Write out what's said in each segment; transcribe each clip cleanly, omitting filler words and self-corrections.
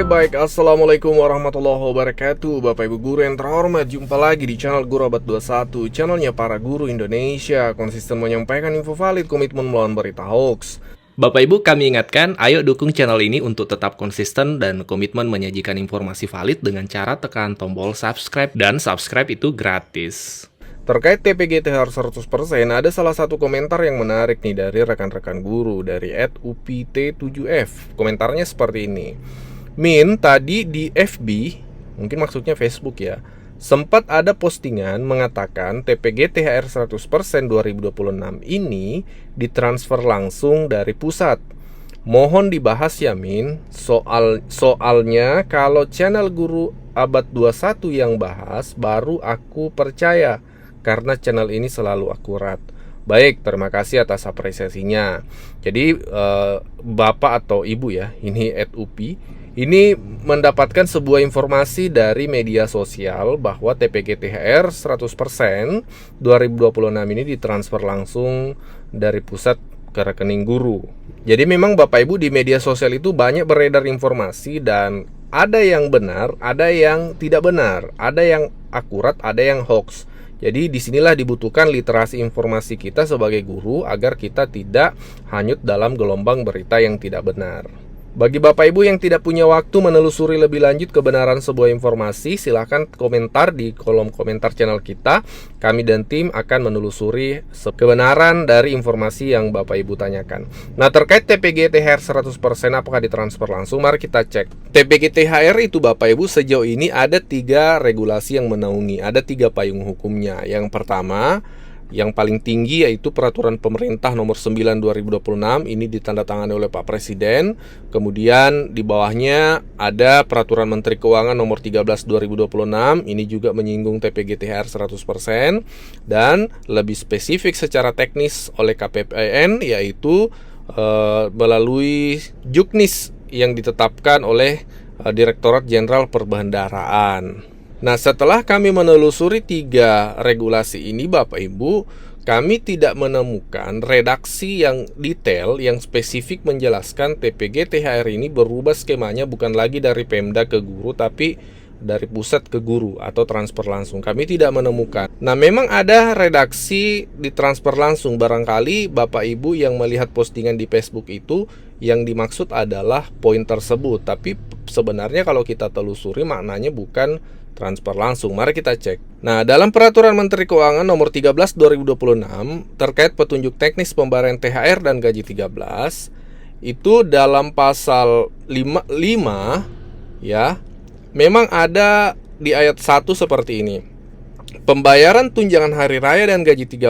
Oke baik, Assalamualaikum warahmatullahi wabarakatuh. Bapak ibu guru yang terhormat, jumpa lagi di channel Guru Abad 21, channelnya para guru Indonesia, konsisten menyampaikan info valid, komitmen melawan berita hoax. Bapak Ibu, kami ingatkan, ayo dukung channel ini untuk tetap konsisten dan komitmen menyajikan informasi valid dengan cara tekan tombol subscribe, dan subscribe itu gratis. Terkait TPGTHR 100%, ada salah satu komentar yang menarik nih dari rekan-rekan guru dari @upt7f. Komentarnya seperti ini. Min, tadi di FB, mungkin maksudnya Facebook ya, sempat ada postingan mengatakan TPGTHR 100% 2026 ini ditransfer langsung dari pusat. Mohon dibahas ya Min, soalnya kalau channel Guru Abad 21 yang bahas, baru aku percaya karena channel ini selalu akurat. Baik, terima kasih atas apresiasinya. Jadi Bapak atau Ibu ya, ini @upi, ini mendapatkan sebuah informasi dari media sosial bahwa TPGTHR 100% 2026 ini ditransfer langsung dari pusat ke rekening guru. Jadi memang Bapak Ibu, di media sosial itu banyak beredar informasi dan ada yang benar, ada yang tidak benar, ada yang akurat, ada yang hoax. Jadi disinilah dibutuhkan literasi informasi kita sebagai guru agar kita tidak hanyut dalam gelombang berita yang tidak benar. Bagi Bapak Ibu yang tidak punya waktu menelusuri lebih lanjut kebenaran sebuah informasi, silahkan komentar di kolom komentar channel kita. Kami dan tim akan menelusuri kebenaran dari informasi yang Bapak Ibu tanyakan. Nah, terkait TPGTHR 100% apakah ditransfer langsung? Mari kita cek. TPGTHR itu Bapak Ibu sejauh ini ada 3 regulasi yang menaungi, ada 3 payung hukumnya. Yang pertama, yang paling tinggi yaitu Peraturan Pemerintah Nomor 9 2026, ini ditandatangani oleh Pak Presiden. Kemudian di bawahnya ada Peraturan Menteri Keuangan Nomor 13 2026, ini juga menyinggung TPGTHR 100%, dan lebih spesifik secara teknis oleh KPPN yaitu melalui Juknis yang ditetapkan oleh Direktorat Jenderal Perbendaharaan. Nah, setelah kami menelusuri 3 regulasi ini Bapak Ibu, kami tidak menemukan redaksi yang detail yang spesifik menjelaskan TPGTHR ini berubah skemanya bukan lagi dari Pemda ke guru tapi dari pusat ke guru atau transfer langsung. Kami tidak menemukan. Nah, memang ada redaksi ditransfer langsung. Barangkali Bapak Ibu yang melihat postingan di Facebook itu yang dimaksud adalah poin tersebut. Tapi sebenarnya kalau kita telusuri maknanya bukan transfer langsung. Mari kita cek. Nah, dalam Peraturan Menteri Keuangan Nomor 13 2026 terkait petunjuk teknis pembayaran THR dan gaji 13, itu dalam pasal 5 ya, memang ada di ayat 1 seperti ini. Pembayaran tunjangan hari raya dan gaji 13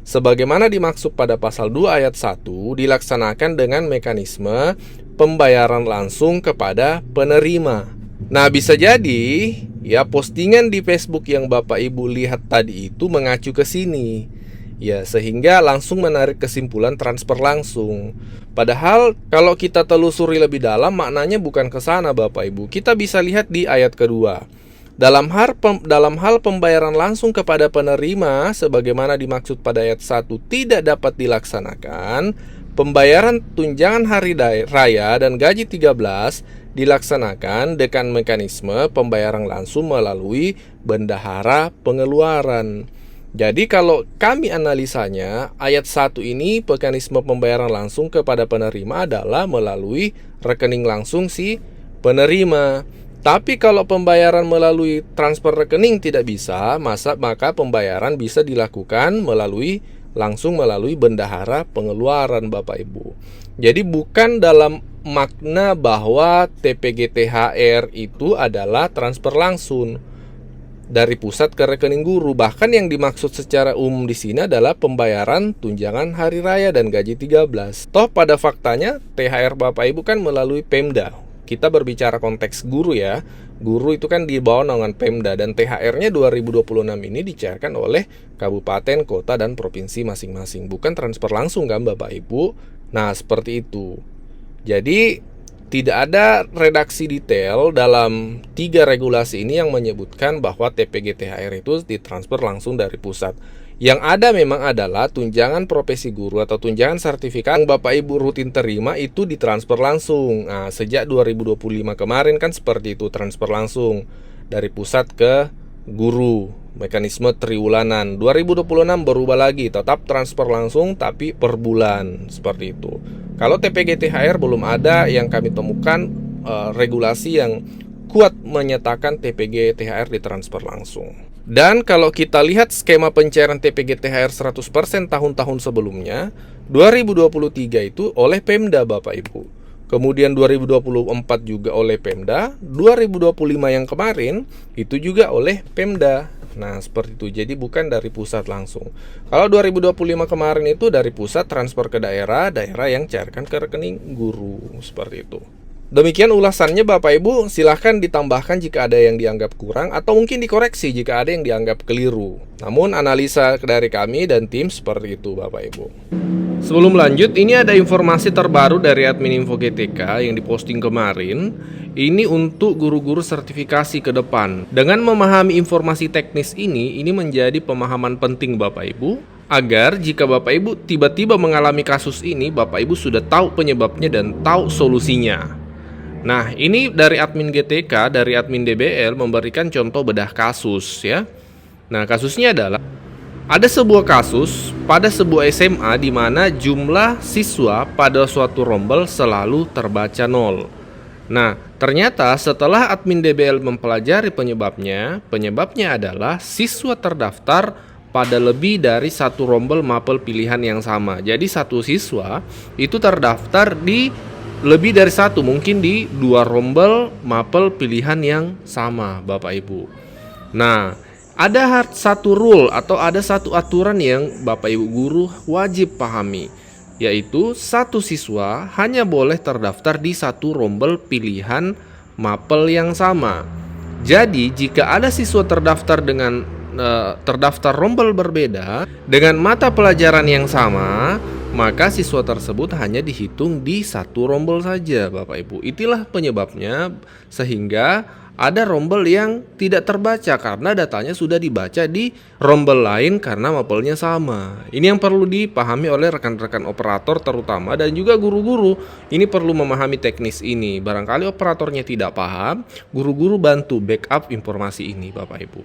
sebagaimana dimaksud pada pasal 2 ayat 1 dilaksanakan dengan mekanisme pembayaran langsung kepada penerima. Nah, bisa jadi ya postingan di Facebook yang Bapak Ibu lihat tadi itu mengacu ke sini. Ya, sehingga langsung menarik kesimpulan transfer langsung. Padahal kalau kita telusuri lebih dalam maknanya bukan ke sana Bapak Ibu. Kita bisa lihat di ayat kedua. Dalam hal pembayaran langsung kepada penerima sebagaimana dimaksud pada ayat 1 tidak dapat dilaksanakan, pembayaran tunjangan hari raya dan gaji 13 dilaksanakan dengan mekanisme pembayaran langsung melalui bendahara pengeluaran. Jadi kalau kami analisanya, ayat 1 ini mekanisme pembayaran langsung kepada penerima adalah melalui rekening langsung si penerima. Tapi kalau pembayaran melalui transfer rekening tidak bisa, maka pembayaran bisa dilakukan langsung melalui bendahara pengeluaran Bapak Ibu. Jadi bukan dalam makna bahwa TPGTHR itu adalah transfer langsung dari pusat ke rekening guru. Bahkan yang dimaksud secara umum di sini adalah pembayaran tunjangan hari raya dan gaji 13. Toh pada faktanya THR Bapak Ibu kan melalui Pemda. Kita berbicara konteks guru ya. Guru itu kan di bawah naungan Pemda dan THR-nya 2026 ini dicairkan oleh kabupaten, kota, dan provinsi masing-masing. Bukan transfer langsung kan Bapak Ibu. Nah, seperti itu. Jadi tidak ada redaksi detail dalam 3 regulasi ini yang menyebutkan bahwa TPGTHR itu ditransfer langsung dari pusat. Yang ada memang adalah tunjangan profesi guru atau tunjangan sertifikat yang Bapak Ibu rutin terima itu ditransfer langsung. Nah, sejak 2025 kemarin kan seperti itu, transfer langsung dari pusat ke guru, mekanisme triwulanan. 2026 berubah lagi, tetap transfer langsung tapi per bulan, seperti itu. Kalau TPG THR belum ada yang kami temukan regulasi yang kuat menyatakan TPG THR ditransfer langsung. Dan kalau kita lihat skema pencairan TPG THR 100% tahun-tahun sebelumnya, 2023 itu oleh Pemda Bapak Ibu. Kemudian 2024 juga oleh Pemda, 2025 yang kemarin itu juga oleh Pemda. Nah, seperti itu. Jadi bukan dari pusat langsung. Kalau 2025 kemarin itu dari pusat transfer ke daerah, daerah yang cairkan ke rekening guru, seperti itu. Demikian ulasannya Bapak Ibu, silahkan ditambahkan jika ada yang dianggap kurang atau mungkin dikoreksi jika ada yang dianggap keliru. Namun analisa dari kami dan tim seperti itu Bapak Ibu. Sebelum lanjut, ini ada informasi terbaru dari admin Info GTK yang diposting kemarin. Ini untuk guru-guru sertifikasi ke depan. Dengan memahami informasi teknis ini menjadi pemahaman penting Bapak Ibu, agar jika Bapak Ibu tiba-tiba mengalami kasus ini, Bapak Ibu sudah tahu penyebabnya dan tahu solusinya. Nah, ini dari admin GTK, dari admin DBL memberikan contoh bedah kasus ya. Nah, kasusnya adalah ada sebuah kasus pada sebuah SMA di mana jumlah siswa pada suatu rombel selalu terbaca 0. Nah, ternyata setelah admin DBL mempelajari penyebabnya adalah siswa terdaftar pada lebih dari satu rombel mapel pilihan yang sama. Jadi satu siswa itu terdaftar di lebih dari satu, mungkin di 2 rombel mapel pilihan yang sama Bapak Ibu. Nah, ada satu rule atau ada satu aturan yang Bapak Ibu guru wajib pahami, yaitu satu siswa hanya boleh terdaftar di satu rombel pilihan mapel yang sama. Jadi jika ada siswa terdaftar dengan terdaftar rombel berbeda dengan mata pelajaran yang sama, maka siswa tersebut hanya dihitung di satu rombel saja Bapak Ibu. Itulah penyebabnya sehingga ada rombel yang tidak terbaca karena datanya sudah dibaca di rombel lain karena mapelnya sama. Ini yang perlu dipahami oleh rekan-rekan operator terutama dan juga guru-guru. Ini perlu memahami teknis ini. Barangkali operatornya tidak paham, guru-guru bantu backup informasi ini Bapak Ibu.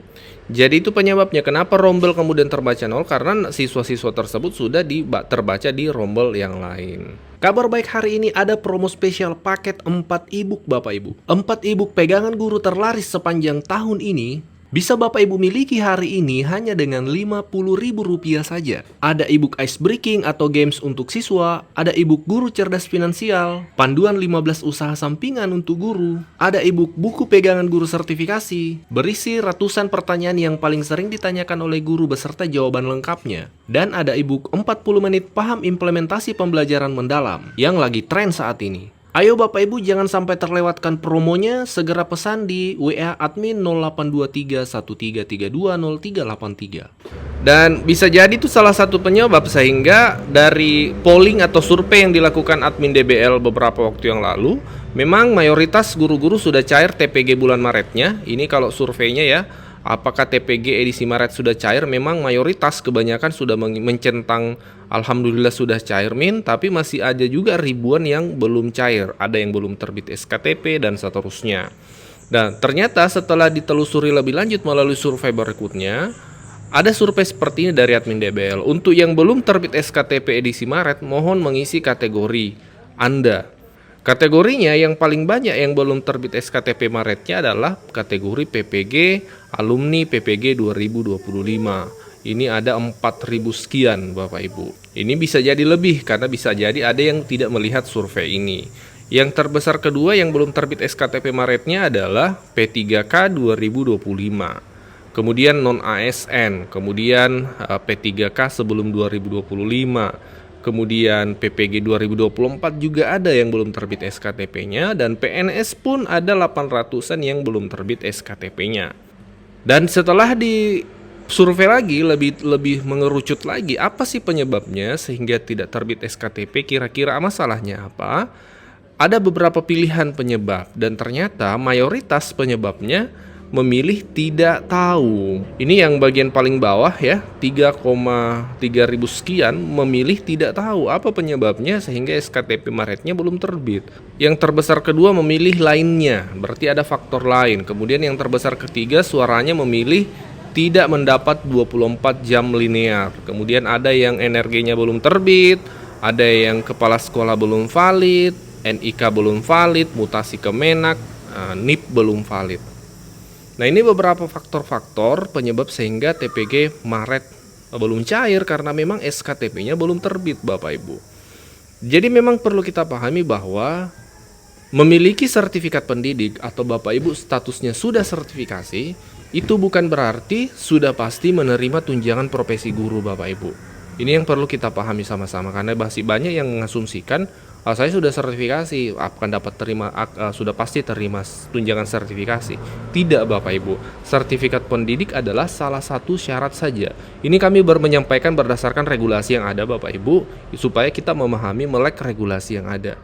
Jadi itu penyebabnya kenapa rombel kemudian terbaca 0, karena siswa-siswa tersebut sudah terbaca di rombel yang lain. Kabar baik hari ini ada promo spesial paket 4 e-book Bapak Ibu. 4 e-book pegangan guru terlaris sepanjang tahun ini bisa Bapak Ibu miliki hari ini hanya dengan Rp50.000 saja. Ada e-book ice breaking atau games untuk siswa, ada e-book guru cerdas finansial, panduan 15 usaha sampingan untuk guru, ada e-book buku pegangan guru sertifikasi, berisi ratusan pertanyaan yang paling sering ditanyakan oleh guru beserta jawaban lengkapnya, dan ada e-book 40 menit paham implementasi pembelajaran mendalam yang lagi tren saat ini. Ayo Bapak Ibu jangan sampai terlewatkan promonya, segera pesan di WA admin 082313320383. Dan bisa jadi itu salah satu penyebab sehingga dari polling atau survei yang dilakukan admin DBL beberapa waktu yang lalu, memang mayoritas guru-guru sudah cair TPG bulan Maretnya. Ini kalau surveinya ya, apakah TPG edisi Maret sudah cair? Memang mayoritas kebanyakan sudah mencentang alhamdulillah sudah cair min, tapi masih ada juga ribuan yang belum cair. Ada yang belum terbit SKTP dan seterusnya. Dan ternyata setelah ditelusuri lebih lanjut melalui survei berikutnya, ada survei seperti ini dari admin DBL. Untuk yang belum terbit SKTP edisi Maret, mohon mengisi kategori Anda. Kategorinya yang paling banyak yang belum terbit SKTP Maretnya adalah kategori PPG alumni PPG 2025. Ini ada 4.000 sekian Bapak Ibu. Ini bisa jadi lebih karena bisa jadi ada yang tidak melihat survei ini. Yang terbesar kedua yang belum terbit SKTP Maretnya adalah P3K 2025. Kemudian non ASN, kemudian P3K sebelum 2025. Kemudian PPG 2024 juga ada yang belum terbit SKTP-nya, dan PNS pun ada 800-an yang belum terbit SKTP-nya. Dan setelah di survei lagi lebih mengerucut lagi apa sih penyebabnya sehingga tidak terbit SKTP, kira-kira masalahnya apa? Ada beberapa pilihan penyebab dan ternyata mayoritas penyebabnya memilih tidak tahu. Ini yang bagian paling bawah ya, 3,3 ribu sekian memilih tidak tahu apa penyebabnya sehingga SKTP Maretnya belum terbit. Yang terbesar kedua memilih lainnya, berarti ada faktor lain. Kemudian yang terbesar ketiga suaranya memilih tidak mendapat 24 jam linear. Kemudian ada yang NRG-nya belum terbit, ada yang kepala sekolah belum valid, NIK belum valid, mutasi Kemenak, NIP belum valid. Nah, ini beberapa faktor-faktor penyebab sehingga TPG Maret belum cair karena memang SKTP-nya belum terbit, Bapak Ibu. Jadi memang perlu kita pahami bahwa memiliki sertifikat pendidik atau Bapak Ibu statusnya sudah sertifikasi, itu bukan berarti sudah pasti menerima tunjangan profesi guru, Bapak Ibu. Ini yang perlu kita pahami sama-sama karena masih banyak yang mengasumsikan saya sudah sertifikasi akan dapat sudah pasti terima tunjangan sertifikasi. Tidak, Bapak Ibu. Sertifikat pendidik adalah salah satu syarat saja. Ini kami menyampaikan berdasarkan regulasi yang ada, Bapak Ibu, supaya kita memahami melek regulasi yang ada.